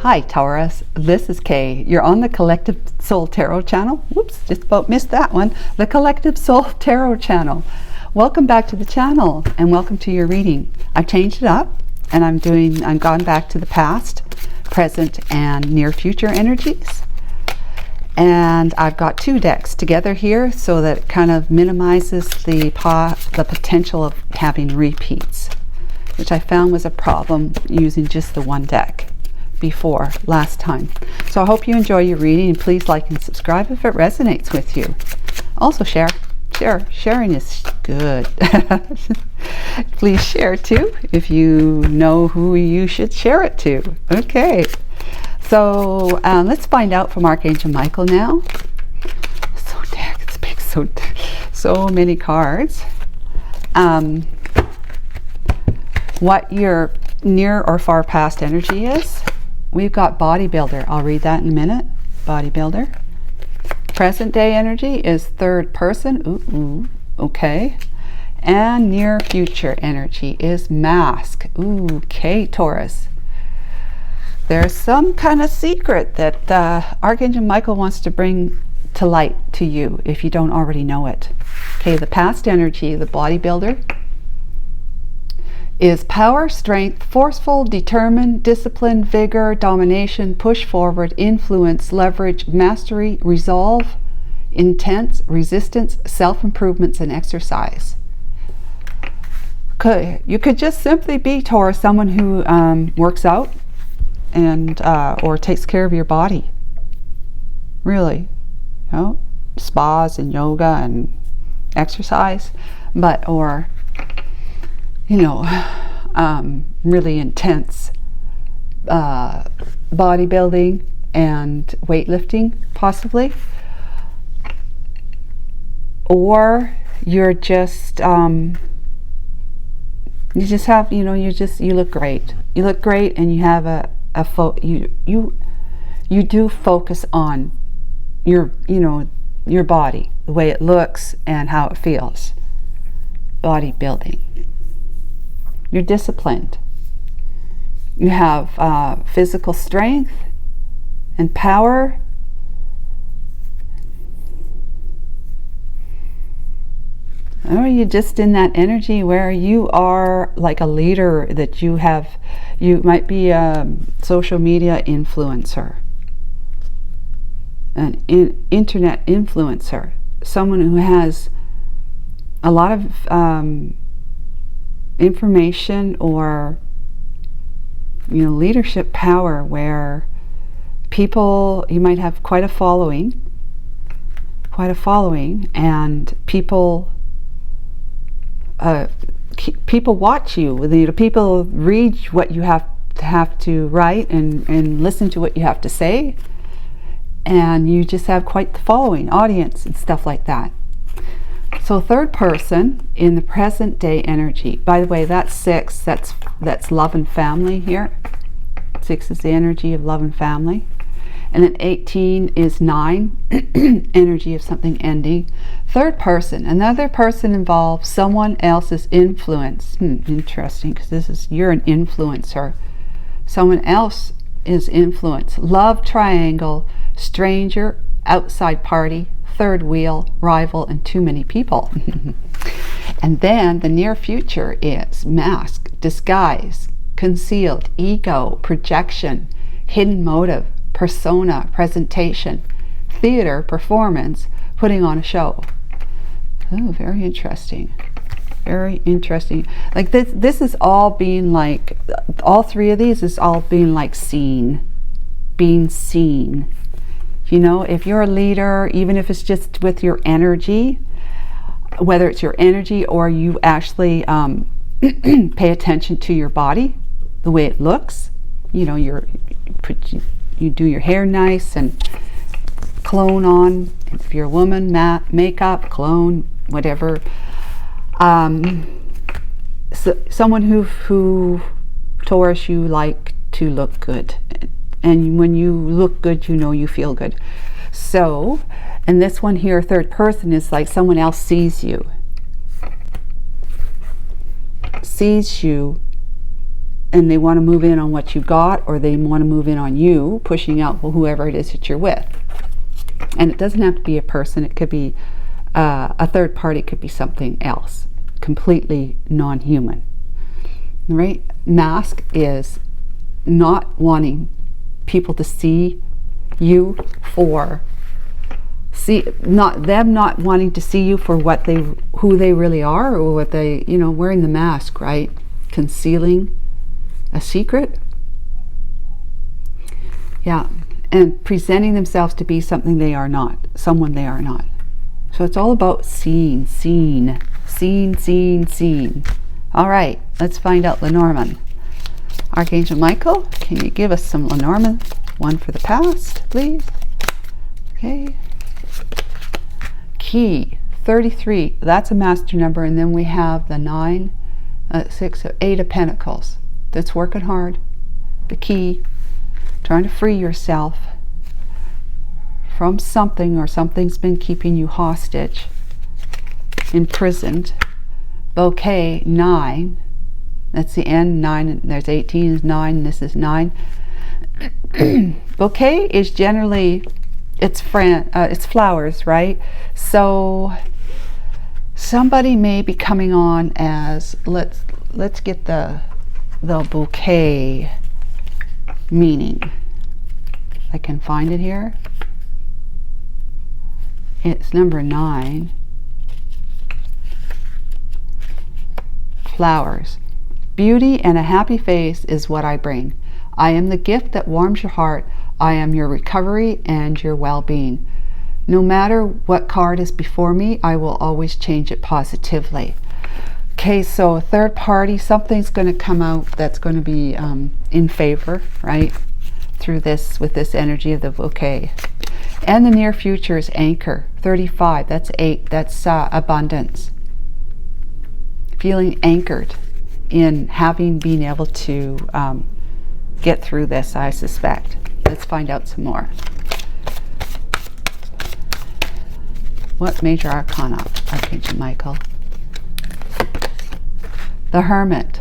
Hi Taurus, this is Kay. You're on the Collective Soul Tarot channel. Whoops, just about missed that one. The Collective Soul Tarot channel. Welcome back to the channel and welcome to your reading. I've changed it up and I'm gone back to the past, present, and near future energies. And I've got two decks together here so that it kind of minimizes the potential of having repeats, which I found was a problem using just the one deck before last time. So I hope you enjoy your reading, and please like and subscribe if it resonates with you. Also sharing is good. Please share too if you know who you should share it to. Okay, so let's find out from Archangel Michael now. So dang, it's big, so many cards. What your near or far past energy is. We've got bodybuilder. I'll read that in a minute. Bodybuilder. Present day energy is third person. Ooh, okay. And near future energy is mask. Ooh, okay, Taurus. There's some kind of secret that Archangel Michael wants to bring to light to you if you don't already know it. Okay, the past energy, the bodybuilder, is power, strength, forceful, determined, discipline, vigor, domination, push forward, influence, leverage, mastery, resolve, intense, resistance, self-improvements, and exercise. Okay, you could just simply be, Taurus, someone who works out and or takes care of your body. Really, you know, spas and yoga and exercise, or you know, really intense bodybuilding and weightlifting, possibly. Or you're just, you just have, you know, you look great. You look great, and you have you do focus on your, you know, your body, the way it looks and how it feels. Bodybuilding. You're disciplined. You have physical strength and power. Or you're just in that energy where you are like a leader, that you might be a social media influencer, an internet influencer, someone who has a lot of information or, you know, leadership power, where people, you might have quite a following, and people watch you. You know, people read what you have to write and listen to what you have to say, and you just have quite the following, audience, and stuff like that. So third person in the present day energy. By the way, that's 6. That's love and family here. 6 is the energy of love and family. And then 18 is 9, energy of something ending. Third person, another person involved, someone else's influence. Interesting, because you're an influencer. Someone else is influence. Love triangle, stranger, outside party, third wheel, rival, and too many people. And then the near future is mask, disguise, concealed, ego, projection, hidden motive, persona, presentation, theater, performance, putting on a show. Oh, very interesting. Very interesting. Like this is all being like, all three of these is all being like seen, being seen. You know, if you're a leader, even if it's just with your energy, whether it's your energy or you actually pay attention to your body, the way it looks, you know, you do your hair nice and cologne on. If you're a woman, makeup, cologne, whatever. So someone who Taurus, you like to look good. And when you look good, you know you feel good. So, and this one here, third person, is like someone else sees you and they want to move in on what you got, or they want to move in on you, pushing out whoever it is that you're with. And it doesn't have to be a person. It could be a third party. It could be something else, completely non-human. Right? Mask is not wanting people to see you for not wanting to see you for who they really are, or what they, wearing the mask, right? Concealing a secret. Yeah. And presenting themselves to be something they are not, someone they are not. So it's all about seeing. All right, let's find out Lenormand. Archangel Michael, can you give us some Lenormand? One for the past, please. Okay. Key 33. That's a master number, and then we have the 9, 6, 8 of Pentacles. That's working hard. The key, trying to free yourself from something, or something's been keeping you hostage, imprisoned. Bouquet 9. That's the end. 9. There's 18 is 9. This is 9. Bouquet is generally it's flowers, right? So somebody may be coming on as let's get the bouquet meaning. I can find it here. It's number 9. Flowers. Beauty and a happy face is what I bring. I am the gift that warms your heart. I am your recovery and your well-being. No matter what card is before me, I will always change it positively. Okay, so a third party, something's going to come out that's going to be in favor, right? Through this, with this energy of the bouquet. And the near future is anchor. 35, that's 8, that's abundance. Feeling anchored in been able to get through this, I suspect. Let's find out some more. What major arcana, Archangel Michael? The Hermit.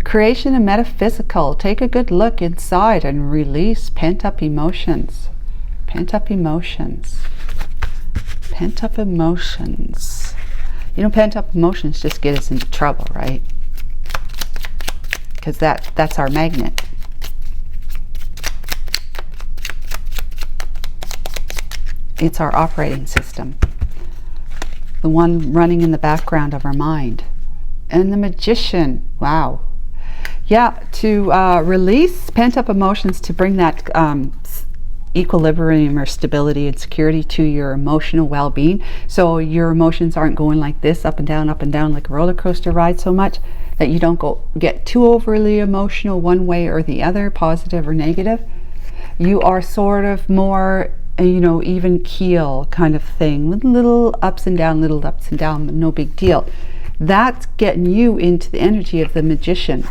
Creation and metaphysical. Take a good look inside and release pent-up emotions. Pent-up emotions. Pent-up emotions. Pent-up emotions just get us into trouble, right? Because that's our magnet. It's our operating system. The one running in the background of our mind. And the Magician. Wow. Yeah, to release pent-up emotions, to bring that equilibrium or stability and security to your emotional well-being, so your emotions aren't going like this, up and down like a roller coaster ride, so much that you don't get too overly emotional one way or the other, positive or negative. You are sort of more even keel kind of thing, little ups and down, no big deal. That's getting you into the energy of the Magician.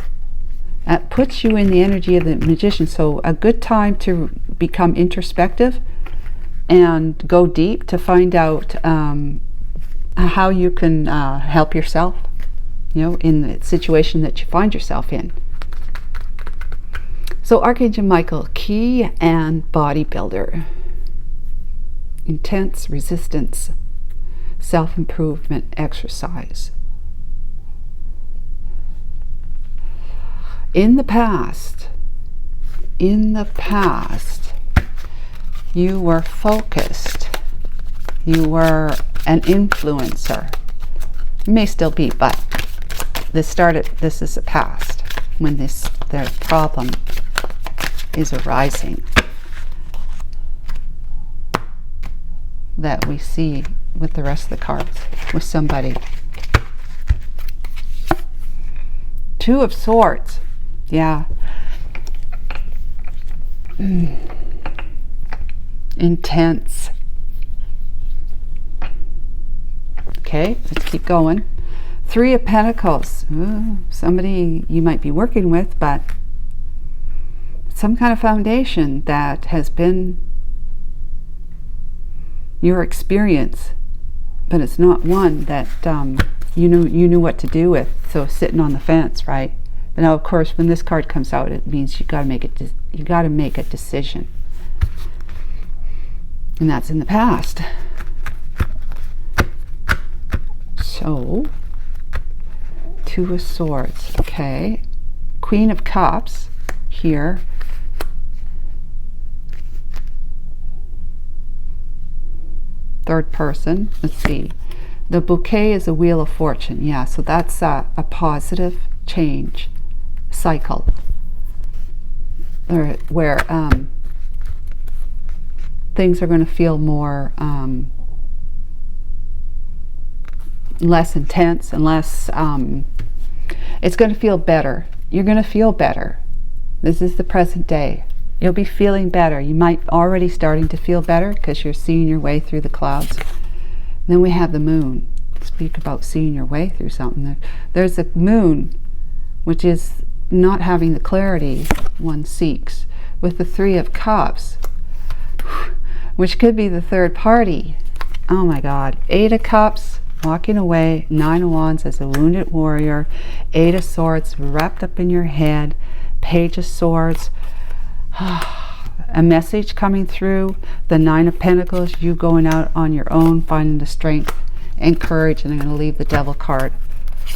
That puts you in the energy of the Magician. So a good time to become introspective and go deep to find out how you can help yourself, in the situation that you find yourself in. So Archangel Michael, key and bodybuilder. Intense resistance, self-improvement exercise. In the past, you were focused. You were an influencer. You may still be, but this is the past, when the problem is arising. That we see with the rest of the cards, with somebody. 2 of Swords. Yeah. Intense. Okay, let's keep going. 3 of Pentacles. Ooh, somebody you might be working with, but some kind of foundation that has been your experience, but it's not one that you knew what to do with. So sitting on the fence, right? But now, of course, when this card comes out, it means you got to make a decision, and that's in the past. So, Two of Swords, okay. Queen of Cups here. Third person, let's see. The bouquet is a Wheel of Fortune. Yeah, so that's a positive change cycle, or where things are going to feel more less intense and less it's going to feel better. You're going to feel better. This is the present day. You'll be feeling better. You might already starting to feel better because you're seeing your way through the clouds. Then we have the moon. Speak about seeing your way through something. There's a moon, which is not having the clarity one seeks, with the Three of Cups, which could be the third party. Oh my God. Eight of Cups, walking away. Nine of Wands as a wounded warrior. Eight of Swords wrapped up in your head. Page of Swords. A message coming through. The Nine of Pentacles, you going out on your own, finding the strength and courage. And I'm going to leave the Devil card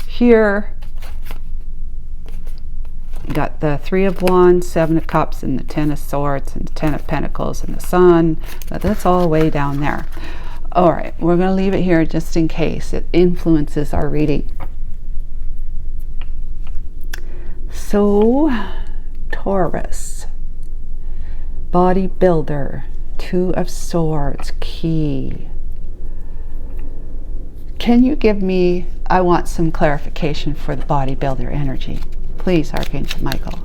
here. You got the Three of Wands, Seven of Cups, and the Ten of Swords, and the Ten of Pentacles, and the Sun. But that's all way down there. All right, we're going to leave it here just in case it influences our reading. So, Taurus. Bodybuilder, Two of Swords, key. Can you give me, I want some clarification for the bodybuilder energy. Please, Archangel Michael.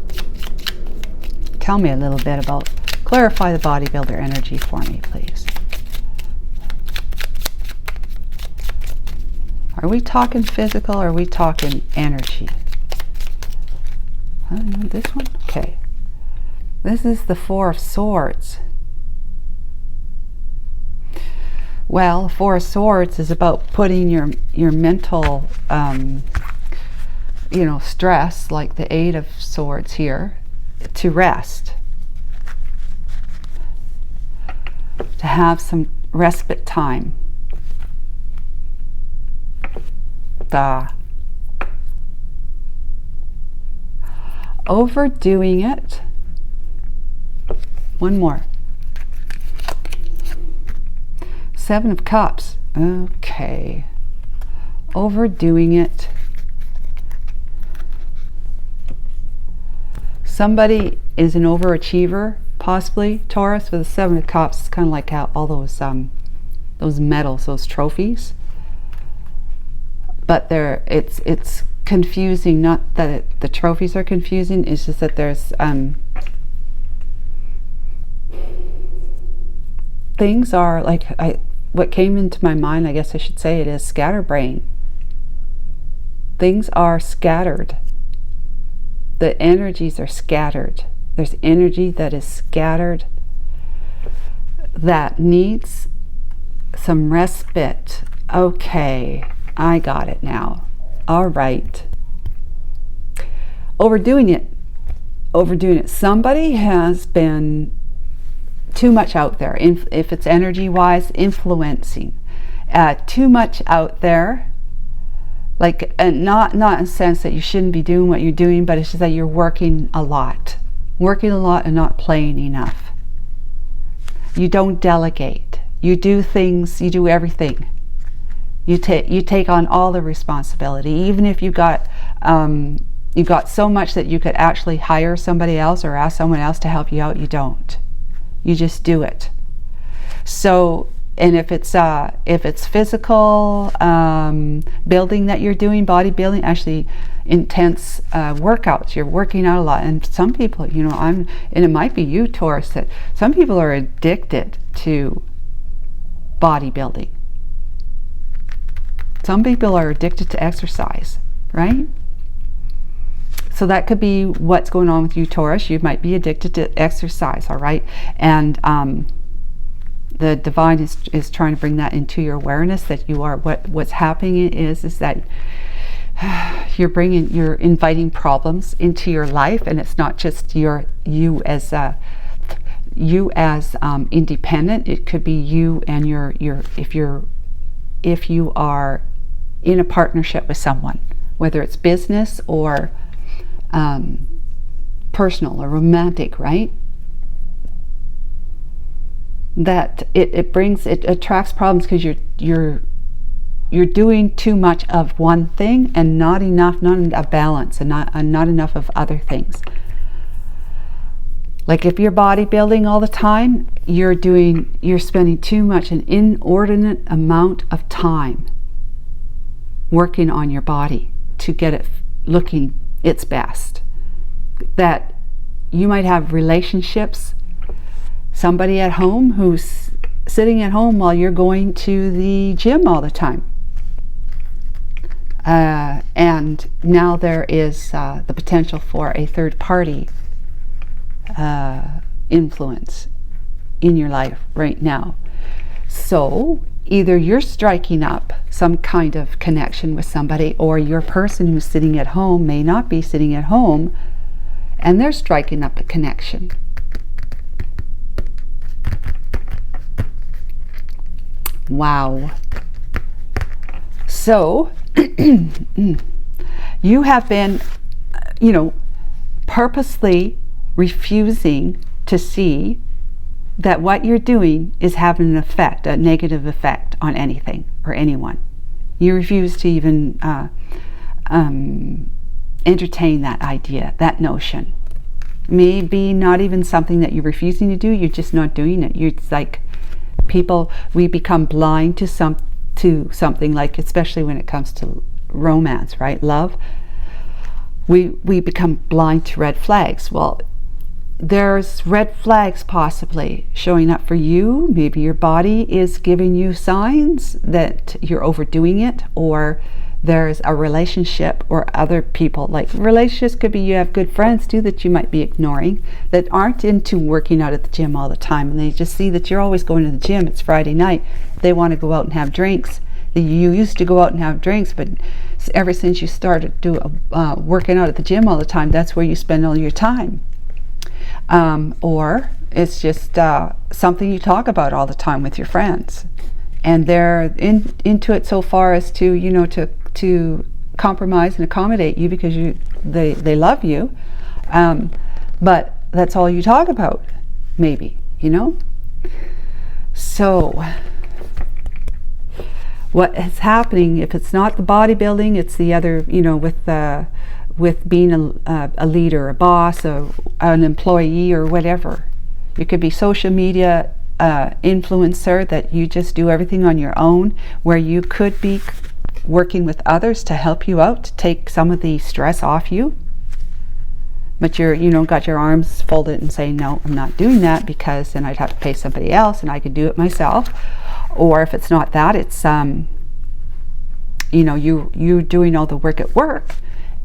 Tell me a little bit about, clarify the bodybuilder energy for me, please. Are we talking physical or are we talking energy? I don't know, this one? Okay. This is the Four of Swords. Well, Four of Swords is about putting your mental, you know, stress, like the Eight of Swords here, to rest. To have some respite time. Overdoing it. One more. Seven of Cups. Okay. Overdoing it. Somebody is an overachiever, possibly, Taurus, with a Seven of Cups. It's kind of like how all those medals, those trophies. But it's confusing, not that the trophies are confusing, it's just that there's things are like, what came into my mind, I guess I should say, it is scatterbrain. Things are scattered. The energies are scattered. There's energy that is scattered that needs some respite. Okay, I got it now. All right. Overdoing it. Overdoing it. Somebody has been too much out there. If it's energy-wise, influencing. Too much out there. Like, not in the sense that you shouldn't be doing what you're doing, but it's just that you're working a lot. Working a lot and not playing enough. You don't delegate. You do things, you do everything. You take on all the responsibility, even if you've got so much that you could actually hire somebody else or ask someone else to help you out. You don't. You just do it. So, and if it's physical building that you're doing, bodybuilding, actually intense workouts, you're working out a lot. And some people, you know, and it might be you, Taurus, that some people are addicted to bodybuilding. Some people are addicted to exercise, right? So that could be what's going on with you, Taurus. You might be addicted to exercise, all right? And the divine is trying to bring that into your awareness, that you are, what's happening is that you're inviting problems into your life, and it's not just you as independent. It could be you and if you are in a partnership with someone, whether it's business or personal or romantic, right? That it attracts problems because you're doing too much of one thing and not a balance, and not enough of other things. Like if you're bodybuilding all the time, you're spending too much, an inordinate amount of time working on your body to get it looking its best. That you might have relationships, somebody at home who's sitting at home while you're going to the gym all the time. And now there is the potential for a third party influence in your life right now. So either you're striking up some kind of connection with somebody, or your person who's sitting at home may not be sitting at home and they're striking up a connection. Wow. So you have been, purposely refusing to see that what you're doing is having an effect, a negative effect on anything or anyone. You refuse to even entertain that idea, that notion. Maybe not even something that you're refusing to do, you're just not doing it. It's like people, we become blind to something, like especially when it comes to romance, right? Love. We become blind to red flags. Well, there's red flags possibly showing up for you. Maybe your body is giving you signs that you're overdoing it, or there's a relationship or other people. Like relationships could be, you have good friends too that you might be ignoring, that aren't into working out at the gym all the time, and they just see that you're always going to the gym. It's Friday night, they want to go out and have drinks. You used to go out and have drinks, but ever since you started working out at the gym all the time, that's where you spend all your time. Or it's just something you talk about all the time with your friends, and they're into it so far as to compromise and accommodate you because they love you, but that's all you talk about, maybe, So what is happening, if it's not the bodybuilding, it's the other, with being a leader, a boss, an employee, or whatever. You could be social media influencer, that you just do everything on your own, where you could be working with others to help you out, to take some of the stress off you. But you're, got your arms folded and saying, no, I'm not doing that, because then I'd have to pay somebody else and I could do it myself. Or if it's not that, it's you doing all the work at work,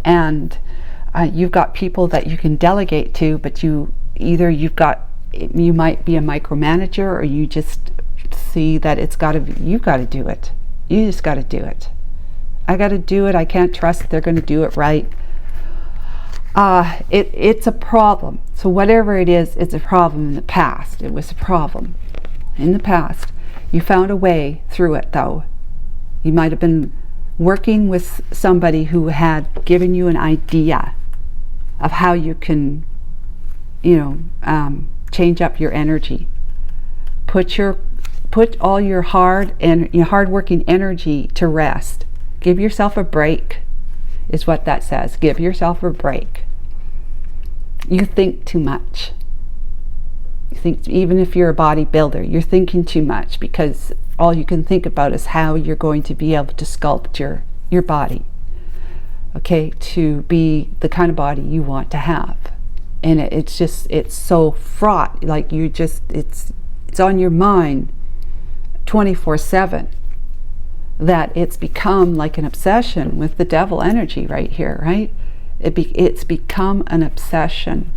and you've got people that you can delegate to, but you might be a micromanager, or you just see that you've got to do it. You just got to do it. I got to do it. I can't trust that they're going to do it right. It's a problem. So whatever it is, it's a problem in the past. It was a problem in the past. You found a way through it, though. You might have been working with somebody who had given you an idea of how you can, change up your energy. Put all your hard-working energy to rest. Give yourself a break, is what that says. Give yourself a break. You think too much. You think, even if you're a bodybuilder, you're thinking too much, because all you can think about is how you're going to be able to sculpt your body, okay, to be the kind of body you want to have. And it's so fraught, like it's on your mind 24/7, that it's become like an obsession with the devil energy right here, right? It's become an obsession.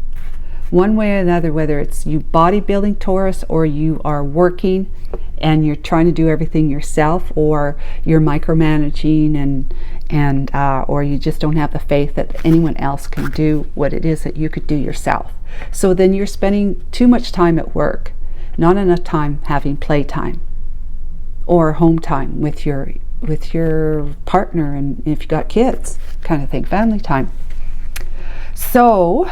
One way or another, whether it's you bodybuilding, Taurus, or you are working and you're trying to do everything yourself, or you're micromanaging, and or you just don't have the faith that anyone else can do what it is that you could do yourself. So then you're spending too much time at work, not enough time having playtime or home time with your partner, and if you got kids, kind of thing, family time. So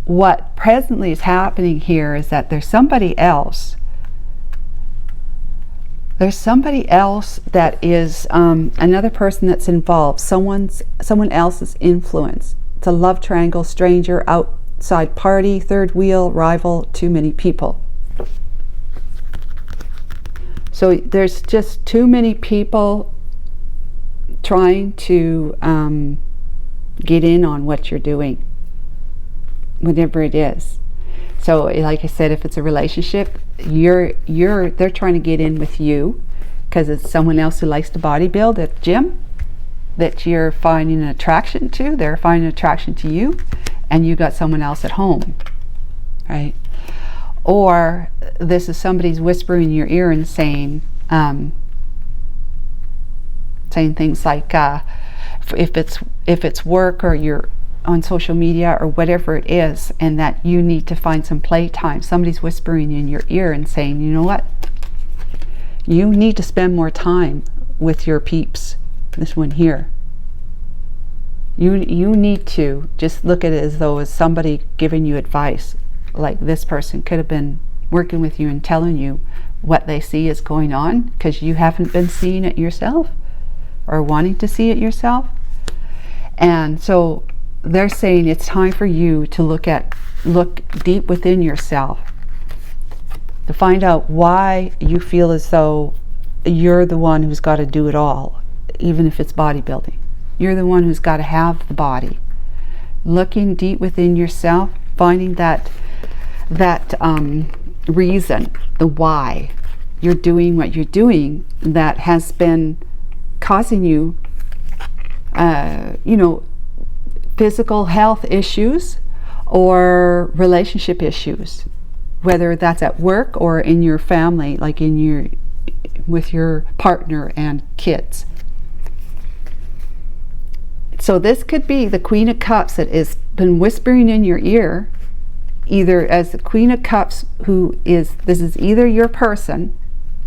what presently is happening here is that there's somebody else. There's somebody else that is another person that's involved, someone else's influence. It's a love triangle, stranger, outside party, third wheel, rival, too many people. So there's just too many people trying to get in on what you're doing, whatever it is. So like I said, if it's a relationship, they're trying to get in with you because it's someone else who likes to bodybuild at the gym that you're finding an attraction to. They're finding an attraction to you, and you got someone else at home, right? Or this is somebody's whispering in your ear and saying things like if it's work, or you're on social media or whatever it is, and that you need to find some playtime. Somebody's whispering in your ear and saying, you know what, you need to spend more time with your peeps. This one here, you need to just look at it as though it's somebody giving you advice. Like this person could have been working with you and telling you what they see is going on because you haven't been seeing it yourself or wanting to see it yourself. And so they're saying it's time for you to look deep within yourself to find out why you feel as though you're the one who's got to do it all, even if it's bodybuilding. You're the one who's got to have the body. Looking deep within yourself, finding that reason, the why you're doing what you're doing that has been causing you, physical health issues or relationship issues, whether that's at work or in your family, like with your partner and kids. So this could be the Queen of Cups that has been whispering in your ear, either as the Queen of Cups, this is either your person,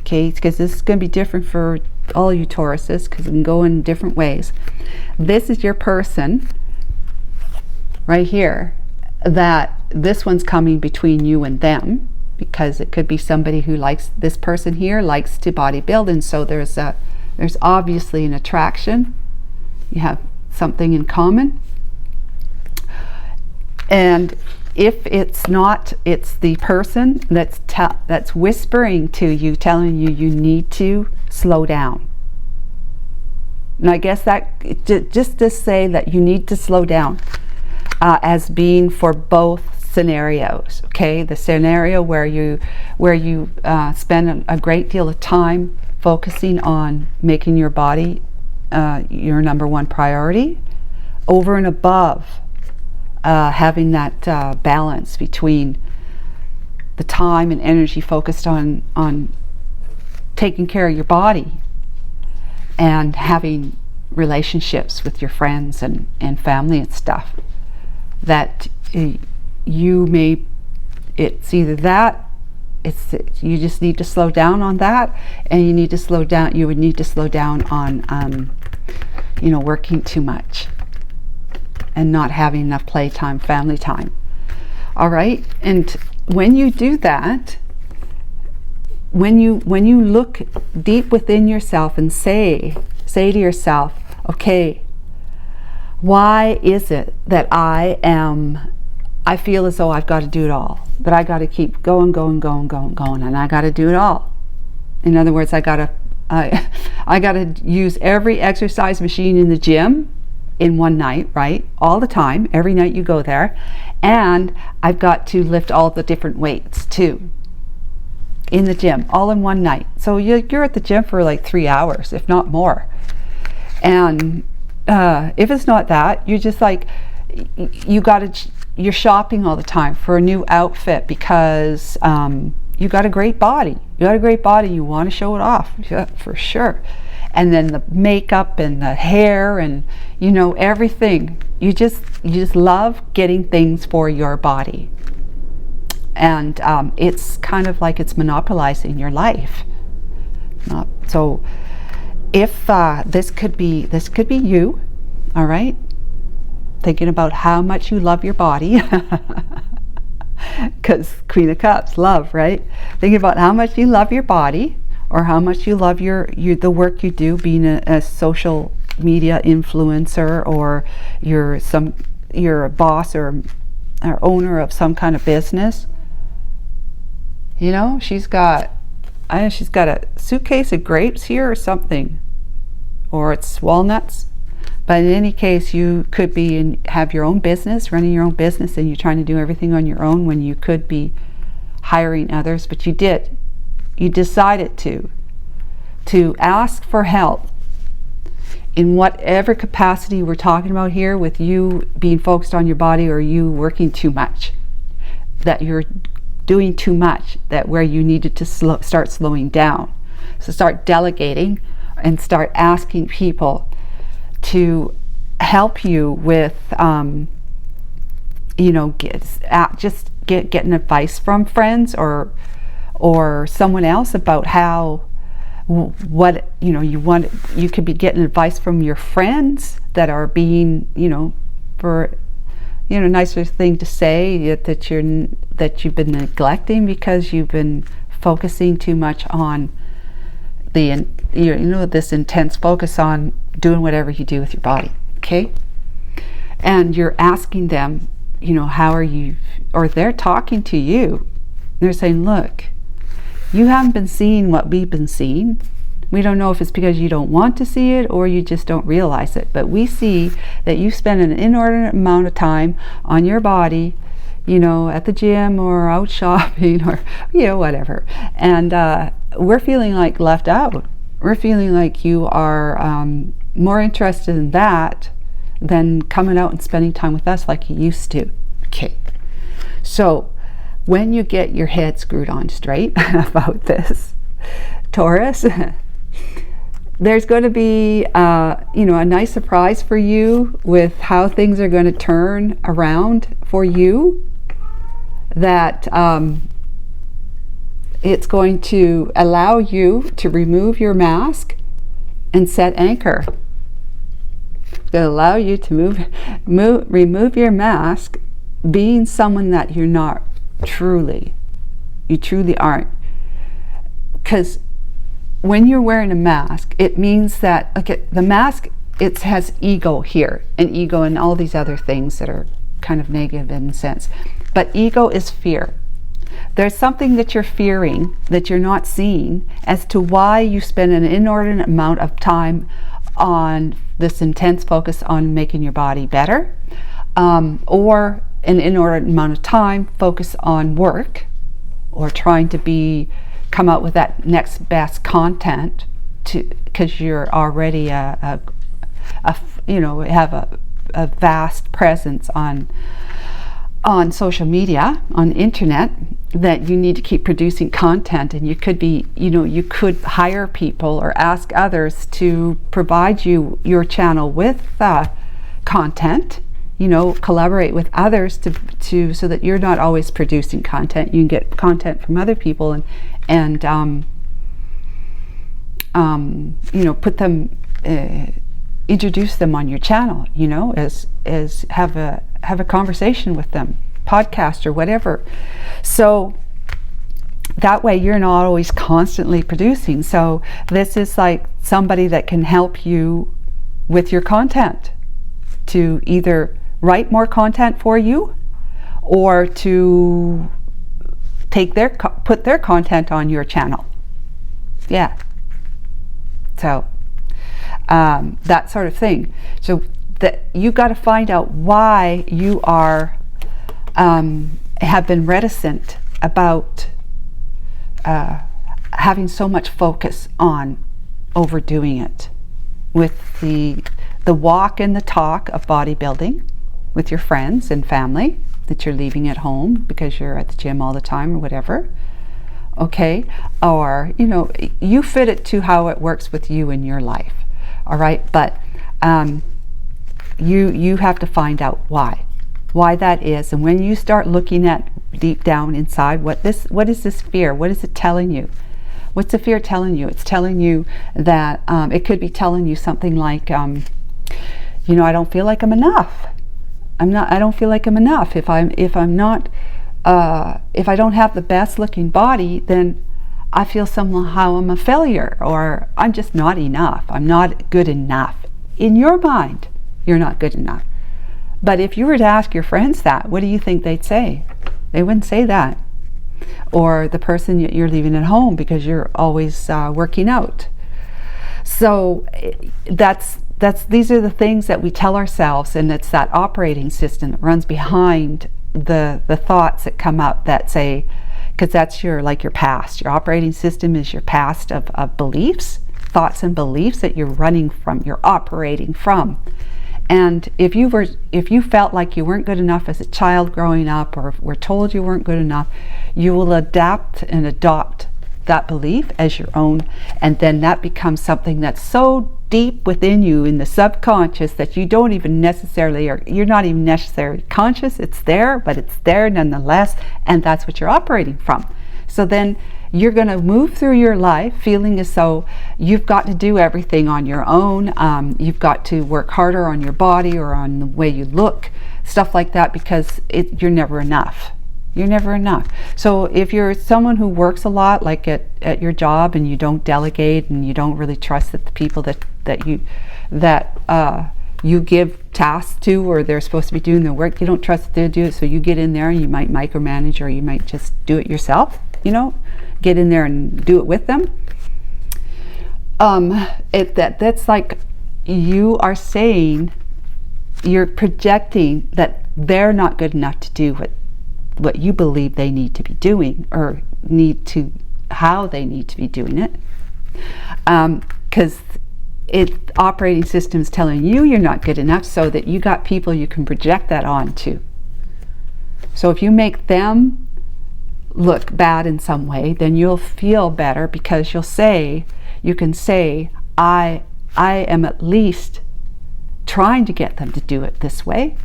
okay, because this is going to be different for all you Tauruses because it can go in different ways. This is your person right here, that this one's coming between you and them, because it could be somebody who likes, this person here likes to bodybuild, and so there's obviously an attraction. You have something in common. And if it's not, it's the person that's whispering to you, telling you you need to slow down. And I guess that just to say that you need to slow down as being for both scenarios. Okay, the scenario where you spend a great deal of time focusing on making your body your number one priority, over and above having that balance between the time and energy focused on taking care of your body and having relationships with your friends and family and stuff. That it's either that, you just need to slow down on that, and you would need to slow down on working too much and not having enough playtime, family time. All right, and when you do that, when you look deep within yourself and say to yourself, okay, why is it that I feel as though I've got to do it all, that I got to keep going, and I got to do it all. In other words, I got to use every exercise machine in the gym in one night, right? All the time, every night you go there, and I've got to lift all the different weights too in the gym, all in one night. So you're at the gym for like 3 hours, if not more. And if it's not that, you're just like, you're shopping all the time for a new outfit because you got a great body. You got a great body. You want to show it off, yeah, for sure. And then the makeup and the hair and, you know, everything. You just love getting things for your body. And it's kind of like it's monopolizing your life. So if this could be you, all right, thinking about how much you love your body, because Queen of Cups, love, right? Thinking about how much you love your body, or how much you love the work you do, being a social media influencer, or you're a boss or owner of some kind of business. You know, she's got a suitcase of grapes here or something, or it's walnuts. But in any case, you could have your own business, running your own business, and you're trying to do everything on your own when you could be hiring others. But you decided to ask for help in whatever capacity we're talking about here, with you being focused on your body, or you working too much, that you're doing too much, that where you needed to start slowing down. So start delegating and start asking people to help you with, you know, getting advice from friends or someone else about what you know you could be getting advice from your friends that are being, you know, for, you know, nicer thing to say, that you've been neglecting because you've been focusing too much on this intense focus on doing whatever you do with your body, okay? And you're asking them, you know, how are you, or they're talking to you. They're saying, look, you haven't been seeing what we've been seeing. We don't know if it's because you don't want to see it or you just don't realize it, but we see that you spend an inordinate amount of time on your body, you know, at the gym or out shopping or, you know, whatever. And we're feeling like left out. We're feeling like you are more interested in that than coming out and spending time with us like you used to. Okay. So when you get your head screwed on straight about this, Taurus, there's going to be, you know, a nice surprise for you with how things are going to turn around for you. That it's going to allow you to remove your mask and set anchor. It's going to allow you to remove your mask, being someone that you're not truly. You truly aren't. Because when you're wearing a mask, it means that, okay, the mask, it has ego here, and ego and all these other things that are kind of negative in a sense. But ego is fear. There's something that you're fearing that you're not seeing as to why you spend an inordinate amount of time on this intense focus on making your body better, or an inordinate amount of time focus on work, or trying to come out with that next best content, because you're already you know, have a vast presence on social media, on the internet, that you need to keep producing content. And you could be, you know, you could hire people or ask others to provide your channel with content, you know, collaborate with others to so that you're not always producing content. You can get content from other people and you know, put them, introduce them on your channel, you know, as have a conversation with them, podcast or whatever. So that way you're not always constantly producing. So this is like somebody that can help you with your content, to either write more content for you or to put their content on your channel. Yeah. So that sort of thing. So that you got to find out why you are have been reticent about having so much focus on overdoing it with the walk and the talk of bodybuilding with your friends and family that you're leaving at home because you're at the gym all the time or whatever, okay? Or, you know, you fit it to how it works with you in your life, all right? But you have to find out why that is. And when you start looking at deep down inside, what is this fear? What is it telling you? What's the fear telling you? It's telling you that it could be telling you something like, you know, I don't feel like I'm enough. I don't feel like I'm enough. If I'm not, if I don't have the best looking body, then I feel somehow I'm a failure, or I'm just not enough. I'm not good enough. In your mind, you're not good enough. But if you were to ask your friends that, what do you think they'd say? They wouldn't say that. Or the person you're leaving at home because you're always working out. So these are the things that we tell ourselves, and it's that operating system that runs behind the thoughts that come up that say, because that's your past. Your operating system is your past of beliefs, thoughts and beliefs that you're running from, you're operating from. And if you felt like you weren't good enough as a child growing up, or were told you weren't good enough, you will adapt and adopt that belief as your own, and then that becomes something that's so deep within you in the subconscious that you don't even necessarily, or you're not even necessarily conscious. It's there, but it's there nonetheless, and that's what you're operating from. So then you're going to move through your life feeling as though you've got to do everything on your own. You've got to work harder on your body or on the way you look, stuff like that, because you're never enough. You're never enough. So if you're someone who works a lot, like at your job, and you don't delegate, and you don't really trust that the people that you give tasks to, or they're supposed to be doing their work, you don't trust that they'll do it, so you get in there and you might micromanage, or you might just do it yourself, you know, get in there and do it with them. That's like you are saying, you're projecting that they're not good enough to do what you believe they need to be doing, or how they need to be doing it, because operating system's telling you you're not good enough, so that you got people you can project that onto. So if you make them look bad in some way, then you'll feel better, because you can say I am at least trying to get them to do it this way,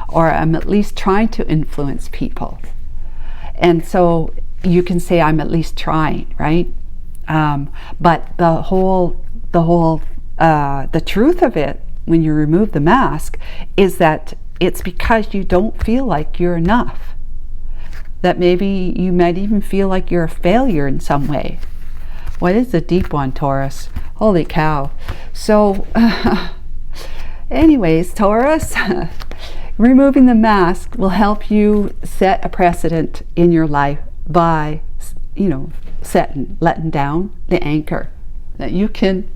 or I'm at least trying to influence people. And so you can say I'm at least trying, right? But the truth of it, when you remove the mask, is that it's because you don't feel like you're enough. That maybe you might even feel like you're a failure in some way. What is a deep one, Taurus? Holy cow. So anyways, Taurus, removing the mask will help you set a precedent in your life by, you know, letting down the anchor, that you can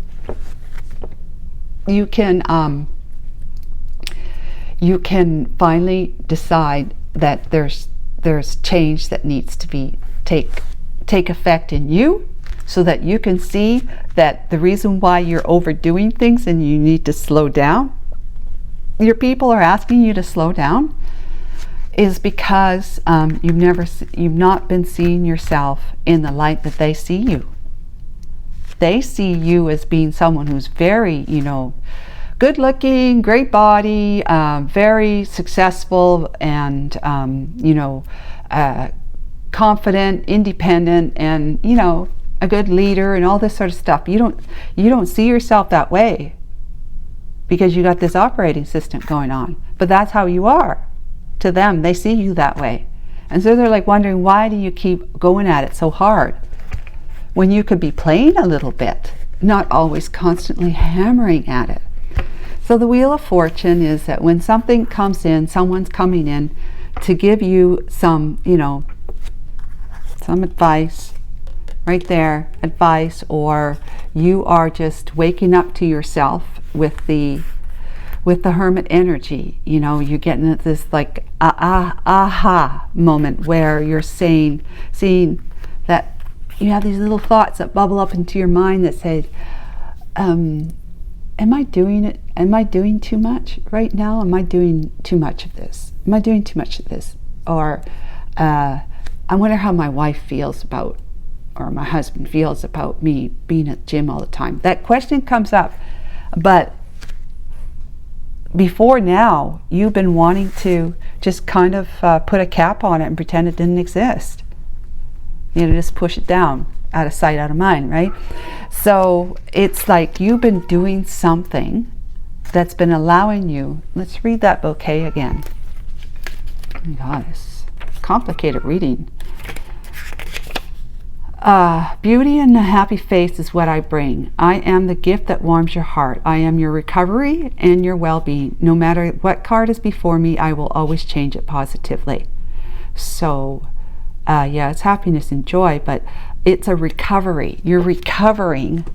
finally decide that there's change that needs to take effect in you, so that you can see that the reason why you're overdoing things and you need to slow down, your people are asking you to slow down, is because you've not been seeing yourself in the light that they see you. They see you as being someone who's very, you know, good looking, great body, very successful, and you know, confident, independent, and, you know, a good leader, and all this sort of stuff. You don't see yourself that way, because you got this operating system going on. But that's how you are to them. They see you that way, and so they're like wondering, why do you keep going at it so hard when you could be playing a little bit, not always constantly hammering at it. So the Wheel of Fortune is that when something comes in, someone's coming in to give you some, you know, some advice, right there, advice, or you are just waking up to yourself with the Hermit energy. You know, you're getting this like aha moment where you're seeing that you have these little thoughts that bubble up into your mind that say, am I doing it? Am I doing too much right now? Am I doing too much of this? Am I doing too much of this? Or I wonder how my wife feels about, or my husband feels about me being at the gym all the time. That question comes up. But before now, you've been wanting to just kind of put a cap on it and pretend it didn't exist. You know, just push it down, out of sight, out of mind, right? So it's like you've been doing something that's been allowing you. Let's read that bouquet again. Oh my God, it's complicated reading. Beauty and a happy face is what I bring. I am the gift that warms your heart. I am your recovery and your well-being. No matter what card is before me, I will always change it positively. So, yeah, it's happiness and joy, but it's a recovery. You're recovering.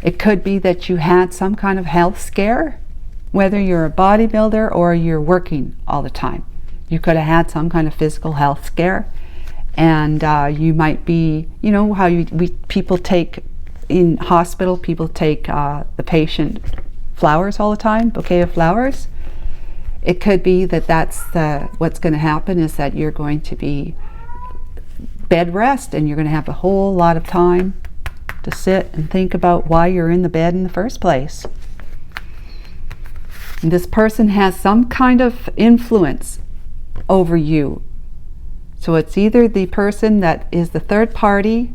It could be that you had some kind of health scare, whether you're a bodybuilder or you're working all the time. You could have had some kind of physical health scare. And you might be, you know, how people take, in hospital, people take the patient flowers all the time, bouquet of flowers. It could be that that's what's going to happen, is that you're going to be bed rest, and you're going to have a whole lot of time to sit and think about why you're in the bed in the first place. And this person has some kind of influence over you. So it's either the person that is the third party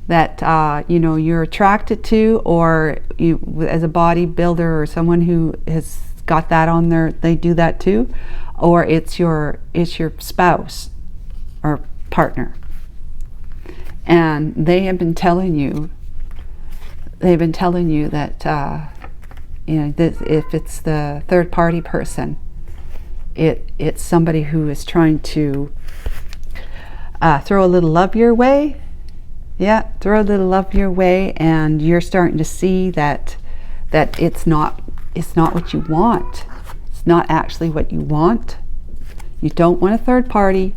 that you know, you're attracted to, or you, as a bodybuilder or someone who has got that on their, they do that too, or it's your spouse or partner, and they have been telling you, that you know, if it's the third party person, it's somebody who is trying to throw a little love your way. Yeah, throw a little love your way, and you're starting to see that it's not what you want. It's not actually what you want. You don't want a third party.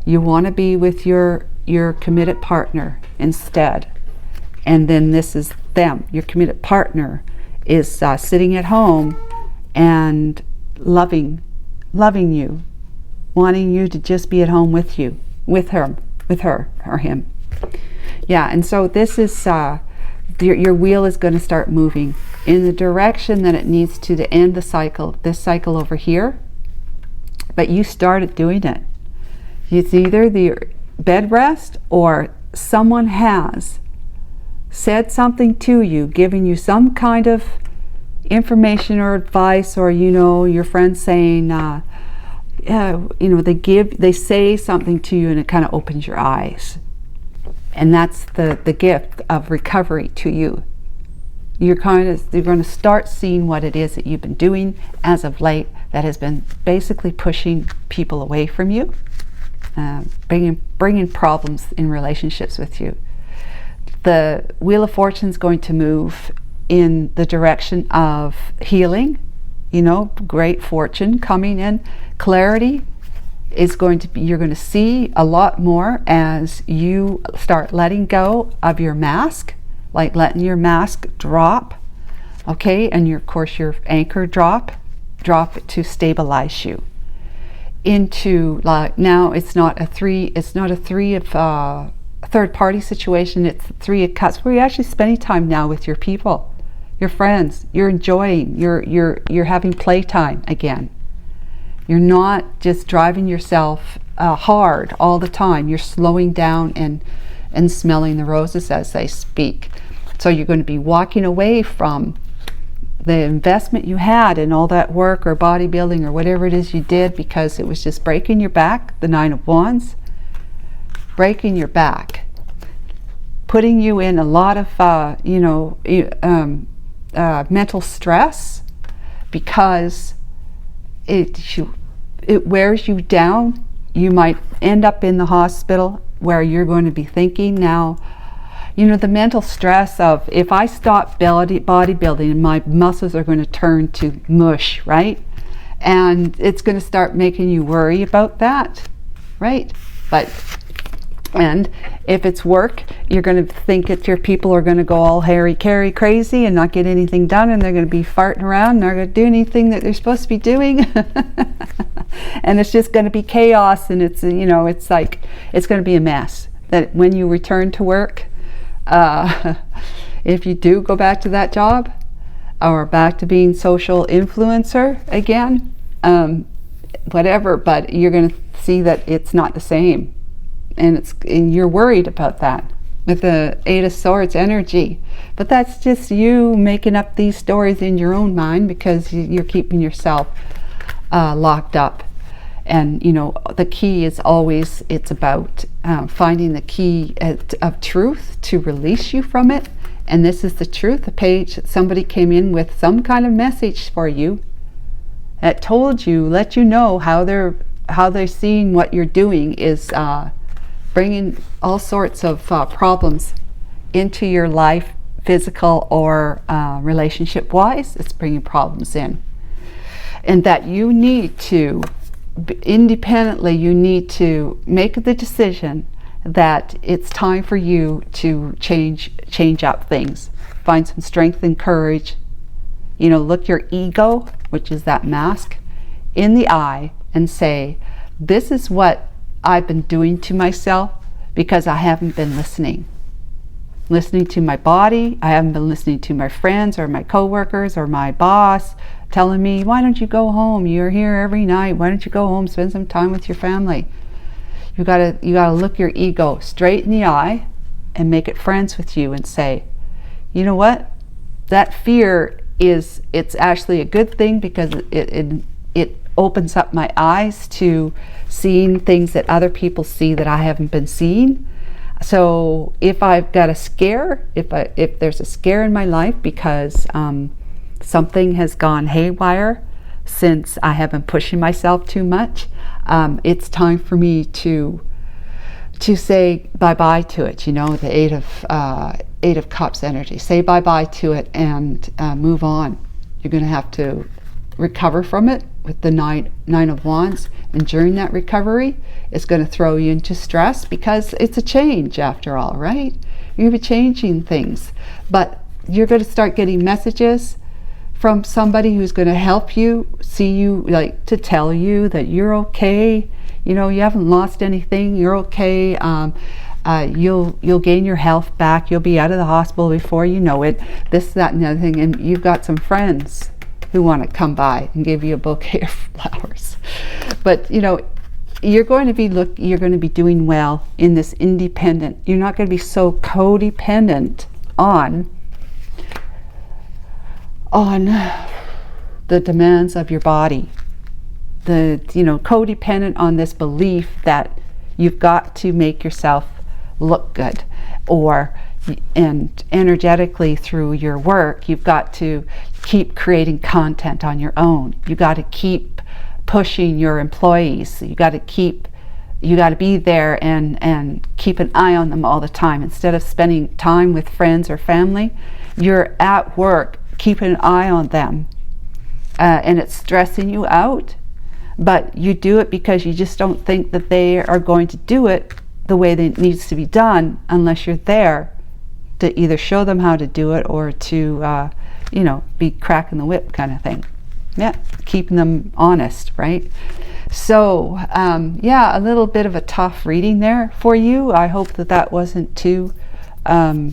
You want to be with your committed partner instead. And then this is them. Your committed partner is sitting at home and loving you, wanting you to just be at home with you, with her or him. Yeah, and so this is your wheel is going to start moving in the direction that it needs to end the cycle, this cycle over here. But you started doing it. It's either the bed rest, or someone has said something to you, giving you some kind of information or advice, or, you know, your friends saying, you know, they say something to you and it kind of opens your eyes. And that's the gift of recovery to you. You're going to start seeing what it is that you've been doing as of late that has been basically pushing people away from you, bringing problems in relationships with you. The Wheel of Fortune is going to move in the direction of healing, you know, great fortune coming in. Clarity is going to be, you're going to see a lot more as you start letting go of your mask, like letting your mask drop, okay, and of course your anchor drop it to stabilize you into, like, now it's not a three of third party situation. It's 3 of Cups, where you're actually spending time now with your people, your friends. You're enjoying, you're having playtime again. You're not just driving yourself hard all the time. You're slowing down and smelling the roses as they speak. So you're going to be walking away from the investment you had in all that work or bodybuilding or whatever it is you did, because it was just breaking your back. The 9 of Wands, breaking your back, putting you in a lot of mental stress, because it wears you down. You might end up in the hospital where you're going to be thinking now, you know, the mental stress of, if I stop bodybuilding, my muscles are going to turn to mush, right? And it's going to start making you worry about that, right? And if it's work, you're going to think that your people are going to go all hairy-carry crazy and not get anything done, and they're going to be farting around and not going to do anything that they're supposed to be doing. and it's just going to be chaos, and it's, you know, it's like, it's going to be a mess. That when you return to work, if you do go back to that job, or back to being social influencer again, whatever, but you're going to see that it's not the same, and you're worried about that with the Eight of Swords energy. But that's just you making up these stories in your own mind, because you're keeping yourself locked up. And you know, the key is always, it's about finding the key of truth to release you from it. And this is the truth. The page, somebody came in with some kind of message for you that told you, let you know how they're seeing what you're doing is bringing all sorts of problems into your life, physical or relationship wise. It's bringing problems in, and that you need to independently, you need to make the decision that it's time for you to change up things, find some strength and courage. You know, look your ego, which is that mask, in the eye and say, this is what I've been doing to myself because I haven't been listening to my body. I haven't been listening to my friends or my coworkers or my boss telling me, why don't you go home? You're here every night. Why don't you go home, spend some time with your family? You gotta look your ego straight in the eye and make it friends with you and say, you know what? That fear it's actually a good thing, because it opens up my eyes to seeing things that other people see that I haven't been seeing. So if I've got a scare, if there's a scare in my life because something has gone haywire since I have been pushing myself too much, it's time for me to say bye-bye to it. You know, the Eight of Cups energy. Say bye-bye to it and move on. You're going to have to recover from it with the Nine of Wands, and during that recovery, it's going to throw you into stress, because it's a change after all, right? You're going to be changing things, but you're going to start getting messages from somebody who's going to help you, see you, like to tell you that you're okay. You know, you haven't lost anything. You're okay. You'll gain your health back. You'll be out of the hospital before you know it. This, that, and the other thing. And you've got some friends who want to come by and give you a bouquet of flowers. But you know, you're going to be doing well in this independent. You're not going to be so codependent on the demands of your body. Codependent on this belief that you've got to make yourself look good, and energetically through your work, you've got to keep creating content on your own. You got to keep pushing your employees. You got to be there and keep an eye on them all the time. Instead of spending time with friends or family, you're at work keeping an eye on them, and it's stressing you out, but you do it because you just don't think that they are going to do it the way that it needs to be done, unless you're there to either show them how to do it or to be cracking the whip kind of thing. Yeah, keeping them honest, right? So a little bit of a tough reading there for you. I hope that wasn't too hard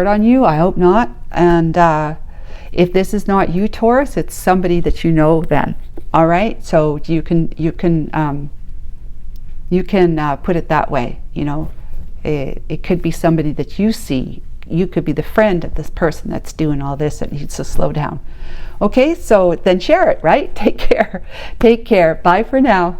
on you. I hope not. And if this is not you, Taurus, it's somebody that you know then. All right, so you can put it that way. You know, it could be somebody that you see. You could be the friend of this person that's doing all this that needs to slow down. Okay, so then share it, right? Take care. Bye for now.